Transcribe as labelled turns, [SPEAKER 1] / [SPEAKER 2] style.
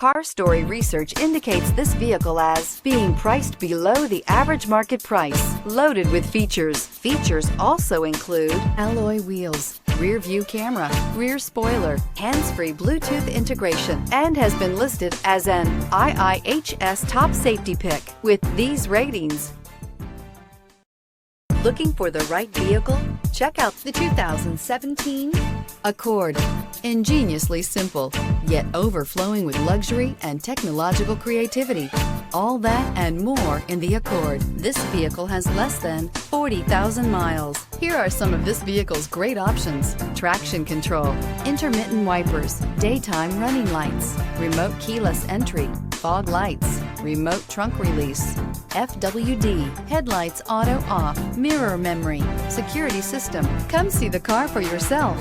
[SPEAKER 1] Car Story research indicates this vehicle as being priced below the average market price, loaded with features. Features also include alloy wheels, rear view camera, rear spoiler, hands-free Bluetooth integration, and has been listed as an IIHS top safety pick with these ratings. Looking for the right vehicle? Check out the 2017 Accord. Ingeniously simple, yet overflowing with luxury and technological creativity. All that and more in the Accord. This vehicle has less than 40,000 miles. Here are some of this vehicle's great options: traction control, intermittent wipers, daytime running lights, remote keyless entry, fog lights, remote trunk release, FWD, headlights auto off, mirror memory, security system. Come see the car for yourself.